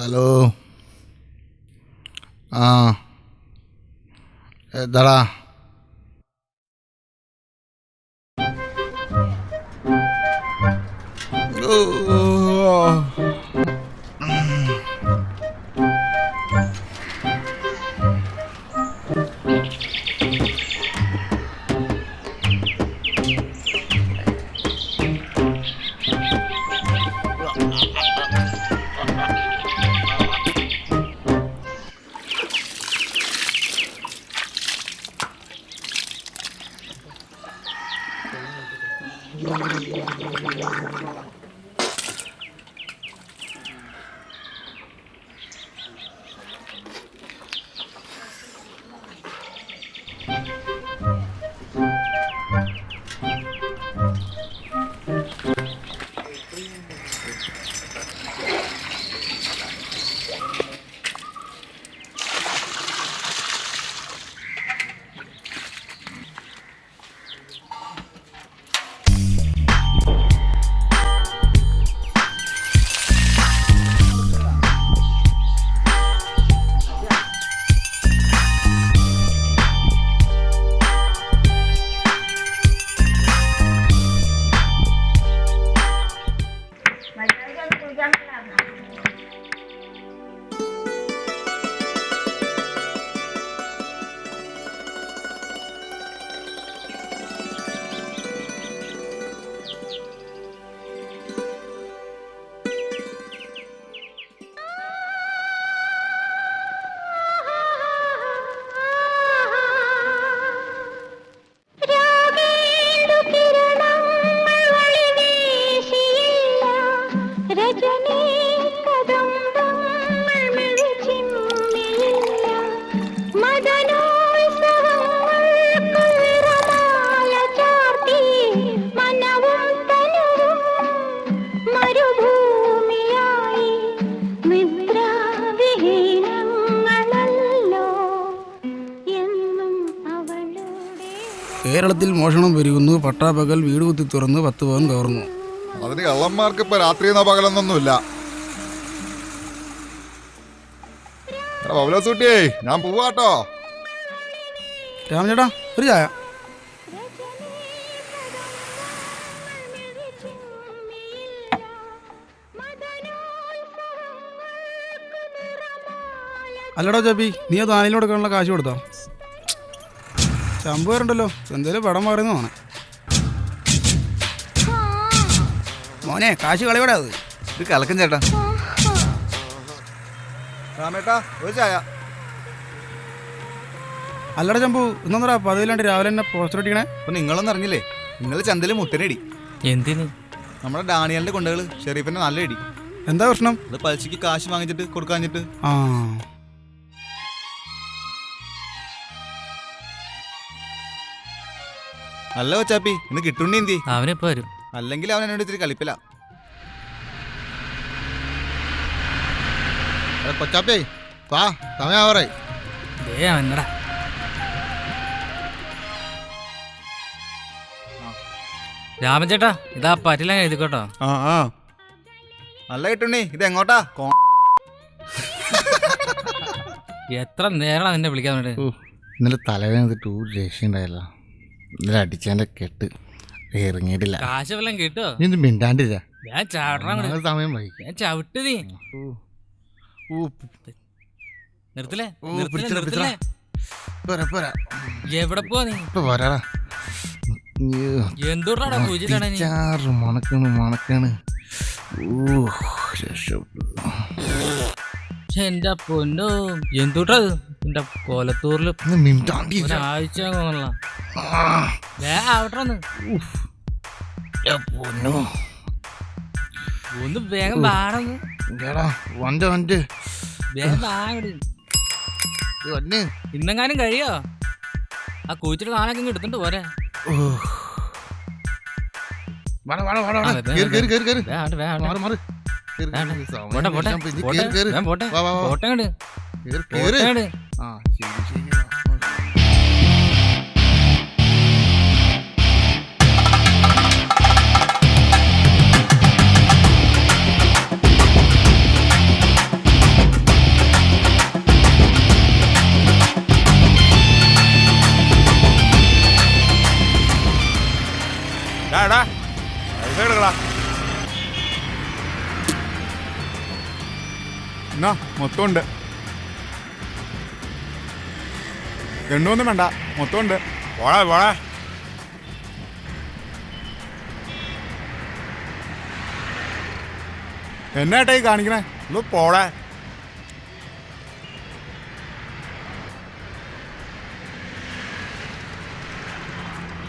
Hello. ആ എന്താടാ? കേരളത്തിൽ മോഷണം പെരുകുന്നു. പട്ടാപ്പകൽ വീട് കുത്തി തുറന്ന് 10 പവൻ കവർന്നു. അതിന് കള്ളന്മാർക്ക് ഇപ്പൊ രാത്രിയെന്നോ പകലൊന്നൊന്നുമില്ല. പൗലോസൂട്ടിയേ, ഞാൻ പോവാട്ടോ. രാമചേട്ടാ ഒരു ചായ. അല്ലടാ ചാപ്പി, നീ അത് ആനിൽ കൊടുക്കാനുള്ള കാശ് കൊടുത്തോ? ശമ്പു വരണ്ടല്ലോ, എന്തേലും പടം പറയുന്നതാണ്. മോനെ കാശ് കളിവിടാ. അത് ഇത് കലക്കും ചേട്ടാ. രാമേട്ടാ ഒരു ചായ. അല്ലടാ ചമ്പു, ഇന്നൊന്നടാ പതിവില്ലാണ്ട് രാവിലെ തന്നെ പോസ്റ്റർ ഒട്ടിക്കണേ. അപ്പൊ നിങ്ങളൊന്നും അറിഞ്ഞില്ലേ? നിങ്ങൾ ചന്തയിൽ മുട്ടനടി. എന്തിന്? നമ്മുടെ ഡാനിയലിന്റെ കൊണ്ടുകൾ ഷെരീഫിന്റെ നല്ല അടി. എന്താ പ്രശ്നം? അത് പലിശക്ക് കാശ് വാങ്ങിച്ചിട്ട് കൊടുക്കാഞ്ഞിട്ട്. ആ അല്ല കൊച്ചാപ്പി, ഇന്ന് കിട്ടുണ്ണി എന്തി? അവനിപ്പോ വരും. അല്ലെങ്കിൽ അവൻ എന്നോട് ഇത്തിരി കളിപ്പില്ല. കൊച്ചാപ്പി വാ, സമയാവറേ. അവനടാ രാമചേട്ടാ, ഇതാ പറ്റില്ല എഴുതിക്കോട്ടോ. നല്ല കിട്ടുണ്ണി, ഇത് എങ്ങോട്ടാ? എത്ര നേരം നിന്നെ വിളിക്കാൻ വേണ്ടി. ഇന്നലെ തലവേദന ഒരു രക്ഷയുണ്ടായല്ലോ. ഇന്നലെ അടിച്ചതിന്റെ കെട്ട് ഇറങ്ങിയിട്ടില്ല. കാശ് വല്ലതും കിട്ടോ? നീ മിണ്ടാണ്ടില്ല. ഞാൻ ചാവട്ട സമയം വൈകി. ഞാൻ ചവിട്ട്. നീ നിർത്തില്ലേ? നിർത്തില്ലേ? എവിടെ പോവാ നീ? എന്തോട്ടാ പൂജിട്ടാണ് നീ? മണക്കാണ്. എന്റെ പൊന്നോ, എന്തോട്ടാ എന്റെ കോലത്തൂരില് ഒരാഴ്ച ഒന്ന് വേഗം പാടുന്നു. വേഗം പാടി. ഇന്നെങ്ങാനും കഴിയോ? ആ കൂച്ചിട്ട് നാളെ എടുത്തിട്ട് പോരെ. പോട്ടെ. എന്നാ മൊത്തം ഉണ്ട്. എണ്ണൊന്നും വേണ്ട, മൊത്തം ഉണ്ട്. പോടാ പോടാ. എന്നാ ഈ കാണിക്കണേ? ഒന്ന് പോടാ.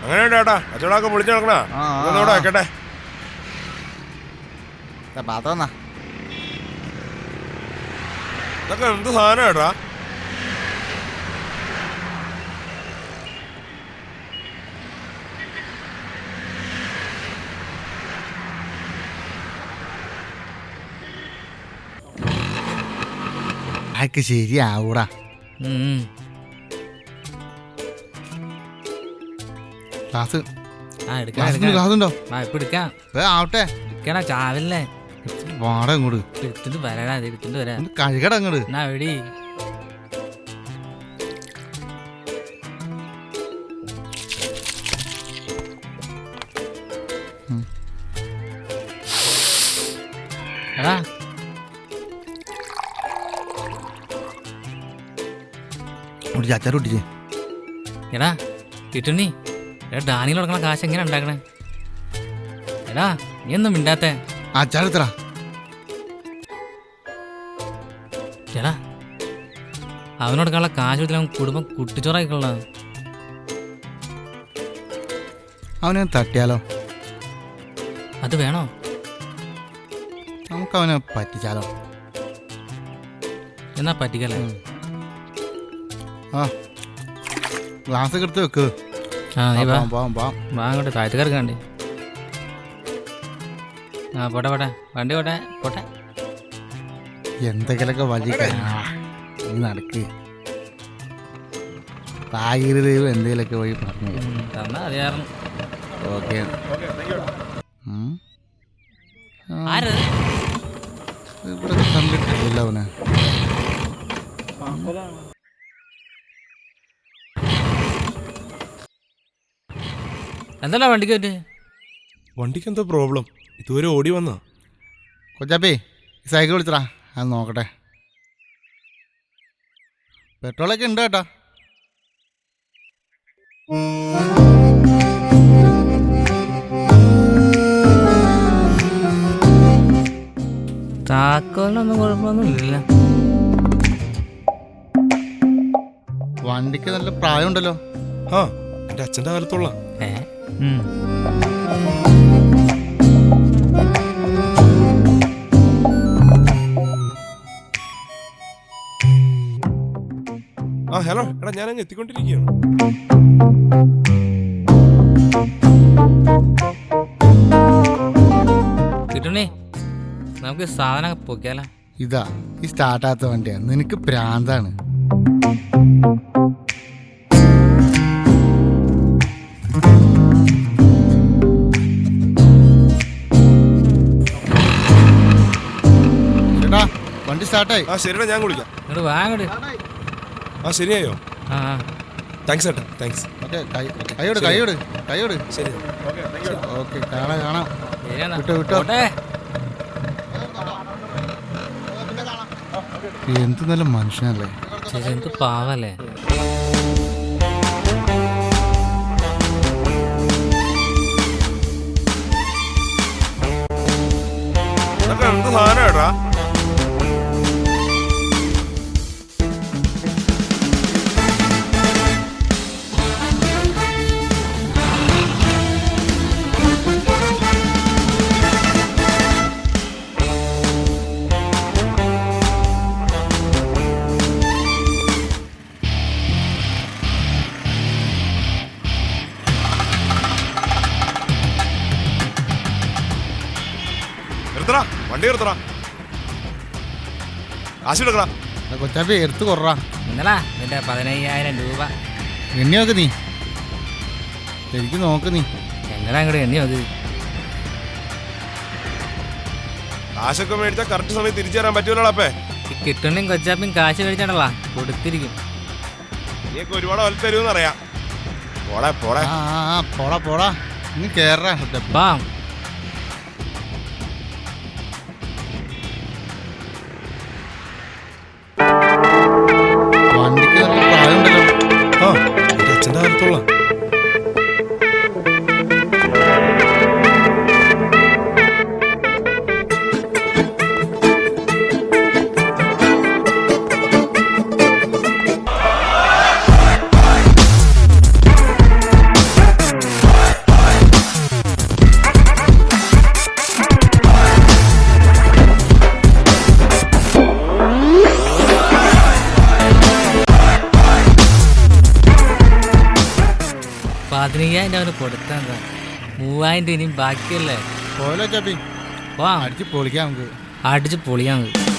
അങ്ങനെയുണ്ട് ചേട്ടാ, അച്ഛനൊക്കെ വിളിച്ചു നടക്കണ. ഇതൊന്നോടെ വെക്കട്ടെ. പാത്രം എന്നാ ഇതൊക്കെ എന്ത് സാധനം ചേട്ടാ? ആക്ക് ശരിയാവൂടാ. ക്ലാസ് ആ എടുക്കാം ക്ലാസ്സിന് ക്ലാസ് ഉണ്ടോ? ആ ഇപ്പൊ എടുക്കാം. ആവട്ടെ, എടുക്കണ ചാവല്ലേ. വാട ഇങ്ങോട്ട് എടുത്തിട്ട് വരാടാ, ഇത് എടുത്തിട്ട് വരാം. ഒന്ന് കഴുകട അങ്ങോട്ട്. എന്നാ എവിടെ എടാ ചാച്ചാർ ഒട്ടിച്ചേ. എടാ കിട്ടുണ്ണി, എടാ ഡാനിയിൽ കൊടുക്കണ കാശ് എങ്ങനെ ഉണ്ടാക്കണേ? എടാ നീ ഒന്നും മിണ്ടാത്തെ. അച്ചാറെത്ര? എടാ അവനോടൊക്കെയുള്ള കാശ് കൊടുത്തില്ല, അവൻ കുടുംബം കുട്ടിച്ചോറായിക്കൊള്ള. അവനെ തട്ടിയാലോ? അത് വേണോ? നമുക്ക് അവനെ പറ്റിച്ചാലോ? എന്നാ പറ്റിക്കല്ലേ. ആ ഗ്ലാസ് ഒക്കെ എടുത്ത് വെക്ക്. ആ നീ വാ പോവാം. വാ അങ്ങോട്ട് താഴത്ത് കിടക്കണ്ടേ. ആ പോട്ടെ പോട്ടെ, വണ്ടി പോട്ടെ പോട്ടെ. എന്തെങ്കിലൊക്കെ വഴി നീ നടക്ക്. താകീര് ദൈവം എന്തെങ്കിലൊക്കെ വഴി പറഞ്ഞു തന്നാ അറിയാറുന്നു. ഓക്കെ. ഇവിടെ കണ്ടിട്ടില്ല അവനെ. എന്തല്ല വണ്ടിക്ക് പറ്റി? വണ്ടിക്ക് എന്താ പ്രോബ്ലം? ഇതുവരെ ഓടി വന്നാ. കൊച്ചാപ്പേ സൈക്കിൾ വിളിച്ചടാ, അത് നോക്കട്ടെ. പെട്രോളൊക്കെ ഉണ്ട് കേട്ടാ. താക്കോലിനൊന്നും കുഴപ്പമൊന്നും ഇല്ല. വണ്ടിക്ക് നല്ല പ്രായമുണ്ടല്ലോ. ആ എൻ്റെ അച്ഛൻ്റെ കാലത്തുള്ള. ആ ഹലോ എടാ, ഞാനങ്ങ് എത്തിക്കൊണ്ടിരിക്കുകയാണ്. കിട്ടുണ്ണി, നമുക്ക് സാധനം പൊക്കിയാലോ? ഇതാ ഈ സ്റ്റാർട്ടാത്ത വണ്ടിയാ, നിനക്ക് പ്രാന്താണ്. ചേട്ടാ വണ്ടി സ്റ്റാർട്ടായി. ആ ശരിടാ, ഞാൻ വിളിക്കാം. ഇങ്ങോട്ട് വാ അങ്ങോട്ട്. ആ ശരിയായോ? ആ താങ്ക്സ് ഏട്ടാ, താങ്ക്സ്. ഓക്കെ കൈയോട്. ശരി. ഓക്കെ കാണാം. ശരിയാണോ? വിട്ടോ. പോട്ടെ. എന്ത് നല്ല മനുഷ്യനല്ലേ. ശരി, എന്ത് പാവല്ലേ. ഇതൊക്കെ എന്ത് സാധനം ഏട്ടാ? വണ്ടി നിർത്തടാ, കാശ് എടുക്കടാ. കൊച്ചാപ്പി എടുത്ത് കൊറാ. ഇന്നലാ നിന്റെ 15,000 രൂപ. എണ്ണി നോക്ക് നീ, ശരിക്കും നോക്ക് നീ. എങ്ങനെ അങ്ങോട്ട് എണ്ണി നോക്ക്. കാശൊക്കെ മേടിച്ചാൽ കറക്റ്റ് സമയത്ത് തിരിച്ചു തരാൻ പറ്റൂലോടാ. അപ്പേ കിട്ടുണ്ണിയും കൊച്ചാപ്പിയും കാശ് മേടിച്ചാണല്ലോ കൊടുത്തിരിക്കും. നീയൊക്കെ ഒരുപാട് വലുത് തരുമെന്ന് അറിയാം. പോടാ നീ കേറാ. വാ. 15,000 അവന് കൊടുത്താ 3,000 ഇനിയും ബാക്കിയല്ലേ. പോലോ ചപ്പി വാ അടിച്ച് പൊളിക്കാം നമുക്ക്. അടിച്ച് പൊളിയാ നമുക്ക്.